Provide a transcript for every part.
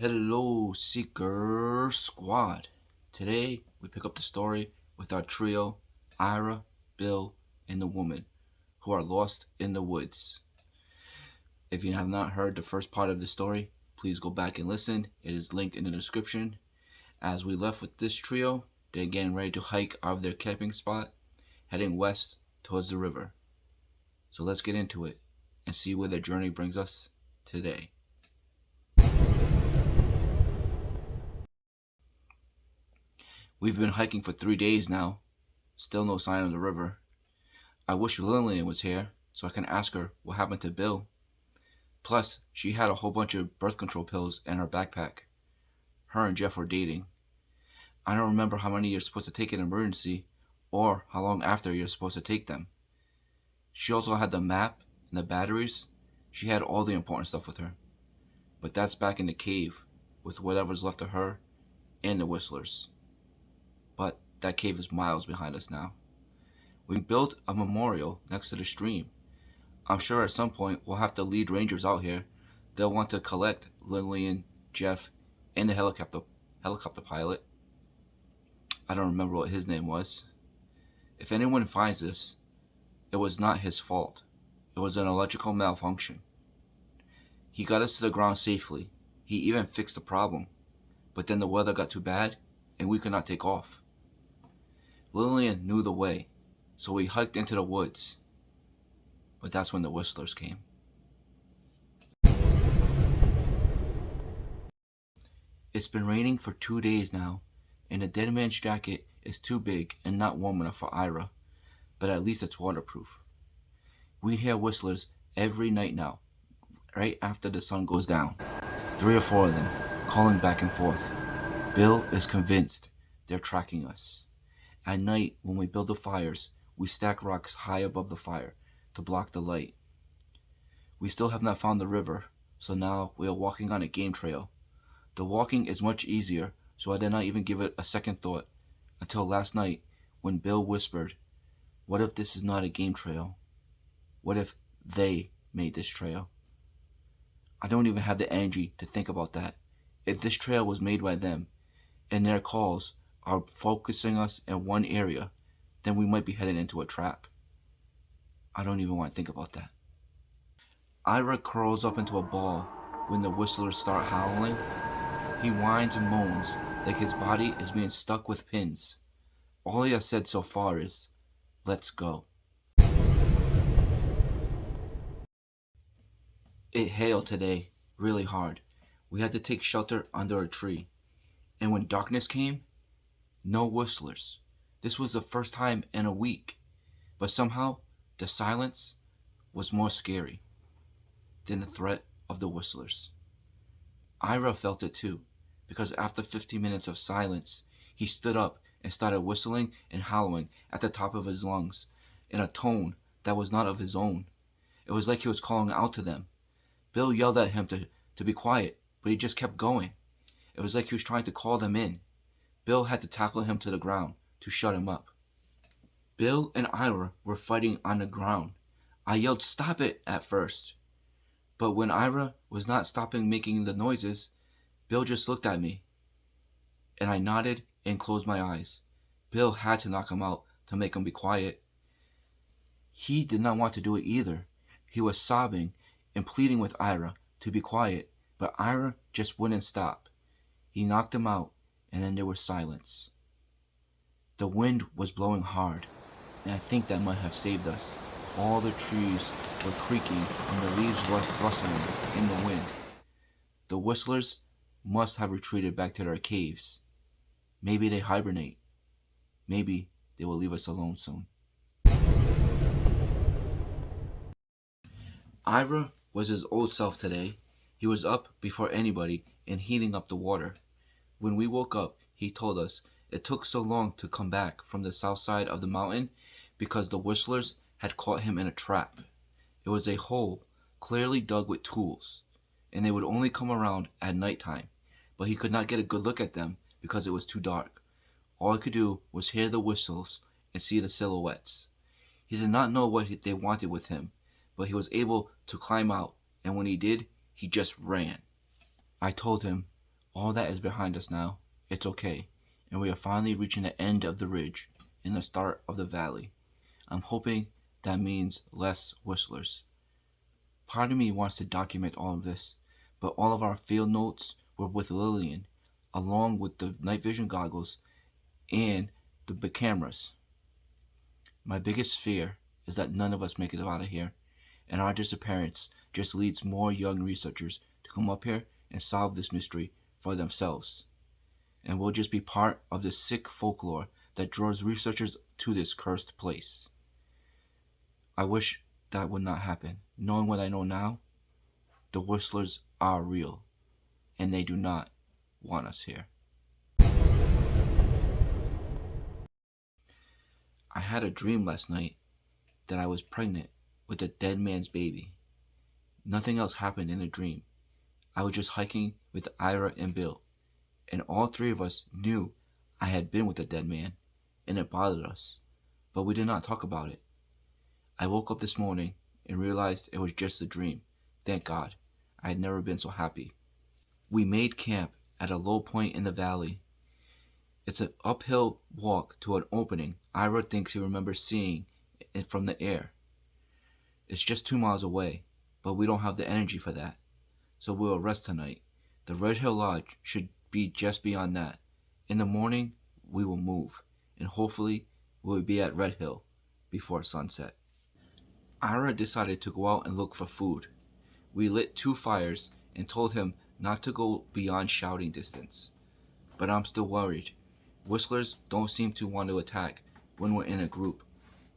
Hello, Seeker Squad. Today, we pick up the story with our trio, Ira, Bill, and the woman, who are lost in the woods. If you have not heard the first part of the story, please go back and listen. It is linked in the description. As we left with this trio, they're getting ready to hike out of their camping spot, heading west towards the river. So let's get into it and see where their journey brings us today. We've been hiking for 3 days now. Still no sign of the river. I wish Lillian was here so I can ask her what happened to Bill. Plus, she had a whole bunch of birth control pills in her backpack. Her and Jeff were dating. I don't remember how many you're supposed to take in an emergency or how long after you're supposed to take them. She also had the map and the batteries. She had all the important stuff with her. But that's back in the cave with whatever's left of her and the Whistlers. But that cave is miles behind us now. We built a memorial next to the stream. I'm sure at some point we'll have to lead rangers out here. They'll want to collect Lillian, Jeff, and the helicopter pilot. I don't remember what his name was. If anyone finds this, it was not his fault. It was an electrical malfunction. He got us to the ground safely. He even fixed the problem. But then the weather got too bad, and we could not take off. Lillian knew the way, so we hiked into the woods. But that's when the Whistlers came. It's been raining for 2 days now, and the dead man's jacket is too big and not warm enough for Ira, but at least it's waterproof. We hear whistlers every night now, right after the sun goes down. 3 or 4 of them, calling back and forth. Bill is convinced they're tracking us. At night, when we build the fires, we stack rocks high above the fire to block the light. We still have not found the river, so now we are walking on a game trail. The walking is much easier, so I did not even give it a second thought until last night when Bill whispered, "What if this is not a game trail? What if they made this trail?" I don't even have the energy to think about that. If this trail was made by them, and their calls are focusing us in one area, then we might be headed into a trap. I don't even want to think about that. Ira curls up into a ball when the whistlers start howling. He whines and moans like his body is being stuck with pins. All he has said so far is, "Let's go." It hailed today, really hard. We had to take shelter under a tree. And when darkness came, no whistlers. This was the first time in a week. But somehow, the silence was more scary than the threat of the whistlers. Ira felt it too, because after 15 minutes of silence, he stood up and started whistling and howling at the top of his lungs in a tone that was not of his own. It was like he was calling out to them. Bill yelled at him to be quiet, but he just kept going. It was like he was trying to call them in. Bill had to tackle him to the ground to shut him up. Bill and Ira were fighting on the ground. I yelled, "Stop it," at first. But when Ira was not stopping making the noises, Bill just looked at me. And I nodded and closed my eyes. Bill had to knock him out to make him be quiet. He did not want to do it either. He was sobbing and pleading with Ira to be quiet, but Ira just wouldn't stop. He knocked him out, and then there was silence. The wind was blowing hard, and I think that might have saved us. All the trees were creaking and the leaves were rustling in the wind. The whistlers must have retreated back to their caves. Maybe they hibernate. Maybe they will leave us alone soon. Ira was his old self today. He was up before anybody and heating up the water. When we woke up, he told us it took so long to come back from the south side of the mountain because the whistlers had caught him in a trap. It was a hole clearly dug with tools, and they would only come around at nighttime, but he could not get a good look at them because it was too dark. All he could do was hear the whistles and see the silhouettes. He did not know what they wanted with him, but he was able to climb out, and when he did, he just ran. I told him, All that is behind us now. It's okay. And we are finally reaching the end of the ridge and the start of the valley. I'm hoping that means less whistlers. Part of me wants to document all of this, but all of our field notes were with Lillian, along with the night vision goggles and the cameras. My biggest fear is that none of us make it out of here, and our disappearance just leads more young researchers to come up here and solve this mystery for themselves. And we'll just be part of the sick folklore that draws researchers to this cursed place. I wish that would not happen. Knowing what I know now, the whistlers are real, and they do not want us here. I had a dream last night that I was pregnant with a dead man's baby. Nothing else happened in the dream. I was just hiking with Ira and Bill, and all three of us knew I had been with a dead man, and it bothered us, but we did not talk about it. I woke up this morning and realized it was just a dream. Thank God. I had never been so happy. We made camp at a low point in the valley. It's an uphill walk to an opening Ira thinks he remembers seeing it from the air. It's just 2 miles away, but we don't have the energy for that, so we'll rest tonight. The Red Hill Lodge should be just beyond that. In the morning, we will move, and hopefully we will be at Red Hill before sunset. Ira decided to go out and look for food. We lit 2 fires and told him not to go beyond shouting distance. But I'm still worried. Whistlers don't seem to want to attack when we're in a group.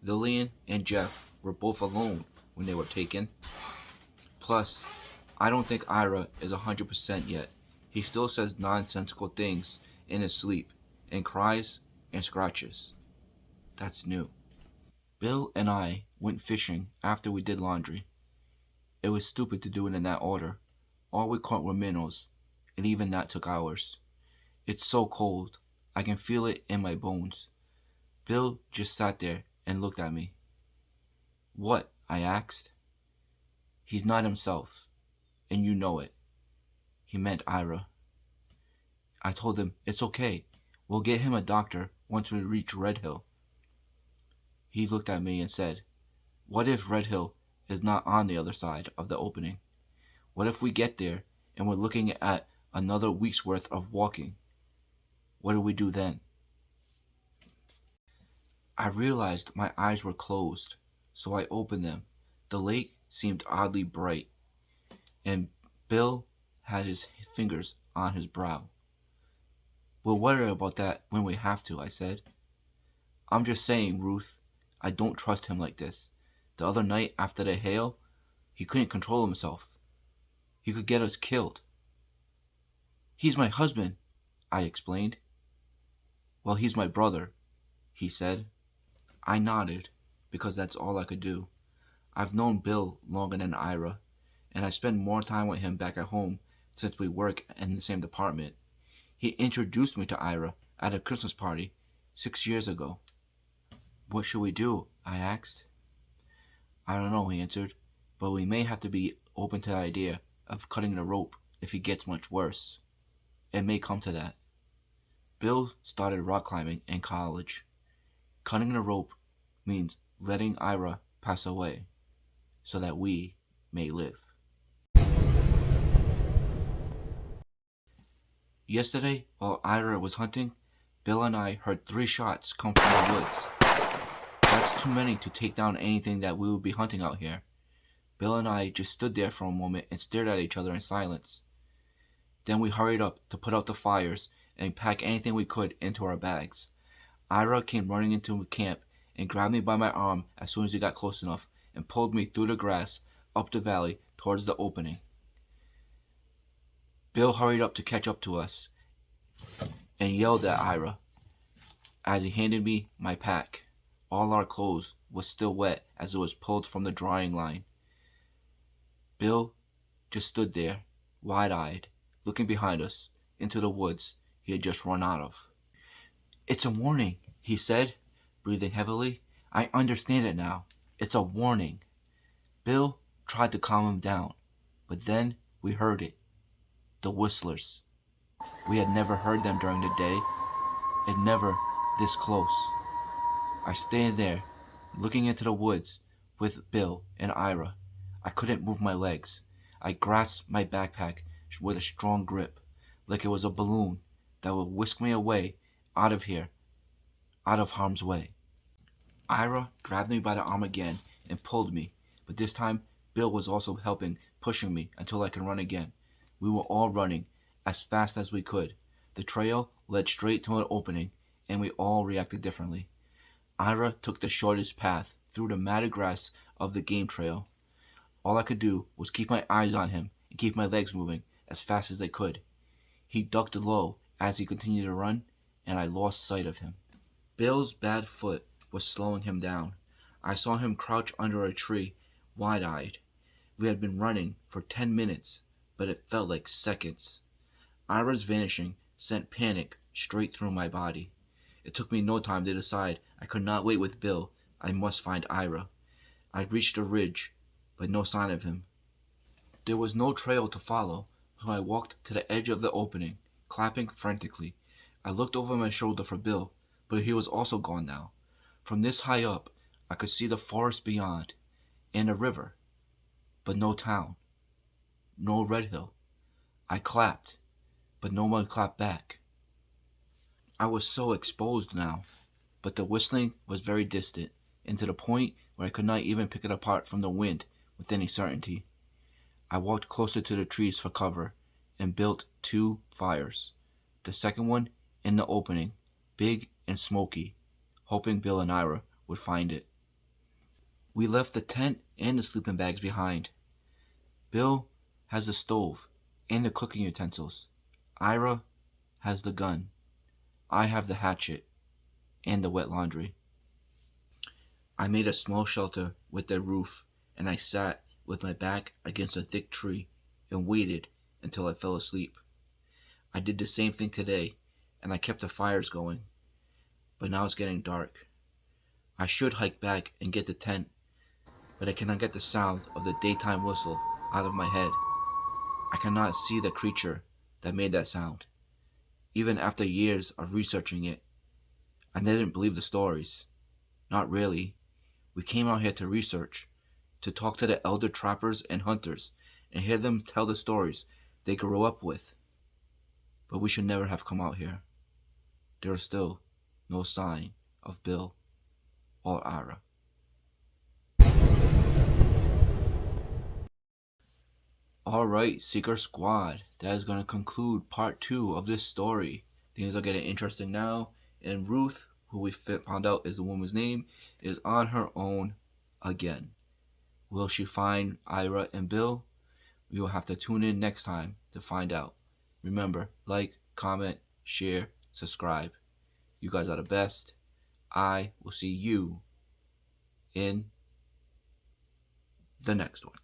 Lillian and Jeff were both alone when they were taken. Plus, I don't think Ira is 100% yet. He still says nonsensical things in his sleep, and cries and scratches. That's new. Bill and I went fishing after we did laundry. It was stupid to do it in that order. All we caught were minnows, and even that took hours. It's so cold. I can feel it in my bones. Bill just sat there and looked at me. What? I asked. He's not himself, and you know it. He meant Ira. I told him, it's okay. We'll get him a doctor once we reach Red Hill. He looked at me and said, what if Red Hill is not on the other side of the opening? What if we get there and we're looking at another week's worth of walking? What do we do then? I realized my eyes were closed, so I opened them. The lake seemed oddly bright, and Bill had his fingers on his brow. We'll worry about that when we have to, I said. I'm just saying, Ruth, I don't trust him like this. The other night after the hail, he couldn't control himself. He could get us killed. He's my husband, I explained. Well, he's my brother, he said. I nodded, because that's all I could do. I've known Bill longer than Ira, and I spend more time with him back at home since we work in the same department. He introduced me to Ira at a Christmas party 6 years ago. What should we do? I asked. I don't know, he answered, but we may have to be open to the idea of cutting the rope if he gets much worse. It may come to that. Bill started rock climbing in college. Cutting the rope means letting Ira pass away so that we may live. Yesterday, while Ira was hunting, Bill and I heard 3 shots come from the woods. That's too many to take down anything that we would be hunting out here. Bill and I just stood there for a moment and stared at each other in silence. Then we hurried up to put out the fires and pack anything we could into our bags. Ira came running into camp and grabbed me by my arm as soon as he got close enough and pulled me through the grass up the valley towards the opening. Bill hurried up to catch up to us and yelled at Ira as he handed me my pack. All our clothes was still wet as it was pulled from the drying line. Bill just stood there, wide-eyed, looking behind us into the woods he had just run out of. It's a warning, he said, breathing heavily. I understand it now. It's a warning. Bill tried to calm him down, but then we heard it. The whistlers. We had never heard them during the day, and never this close. I stayed there, looking into the woods with Bill and Ira. I couldn't move my legs. I grasped my backpack with a strong grip, like it was a balloon that would whisk me away out of here, out of harm's way. Ira grabbed me by the arm again and pulled me, but this time Bill was also helping, pushing me until I could run again. We were all running as fast as we could. The trail led straight to an opening, and we all reacted differently. Ira took the shortest path through the matted grass of the game trail. All I could do was keep my eyes on him and keep my legs moving as fast as I could. He ducked low as he continued to run, and I lost sight of him. Bill's bad foot was slowing him down. I saw him crouch under a tree, wide-eyed. We had been running for 10 minutes, but it felt like seconds. Ira's vanishing sent panic straight through my body. It took me no time to decide I could not wait with Bill. I must find Ira. I reached the ridge, but no sign of him. There was no trail to follow, so I walked to the edge of the opening, clapping frantically. I looked over my shoulder for Bill, but he was also gone now. From this high up, I could see the forest beyond, and a river, but no town, no Red Hill. I clapped, but no one clapped back. I was so exposed now, but the whistling was very distant, and to the point where I could not even pick it apart from the wind with any certainty. I walked closer to the trees for cover, and built 2 fires. The second one in the opening, big and smoky, hoping Bill and Ira would find it. We left the tent and the sleeping bags behind. Bill has the stove and the cooking utensils. Ira has the gun. I have the hatchet and the wet laundry. I made a small shelter with a roof, and I sat with my back against a thick tree and waited until I fell asleep. I did the same thing today, and I kept the fires going, but now it's getting dark. I should hike back and get the tent, but I cannot get the sound of the daytime whistle out of my head. I cannot see the creature that made that sound. Even after years of researching it, I didn't believe the stories. Not really. We came out here to research, to talk to the elder trappers and hunters, and hear them tell the stories they grew up with. But we should never have come out here. There is still no sign of Bill or Ira. Alright, Seeker Squad, that is going to conclude part 2 of this story. Things are getting interesting now, and Ruth, who we found out is the woman's name, is on her own again. Will she find Ira and Bill? We will have to tune in next time to find out. Remember, like, comment, share, subscribe. You guys are the best. I will see you in the next one.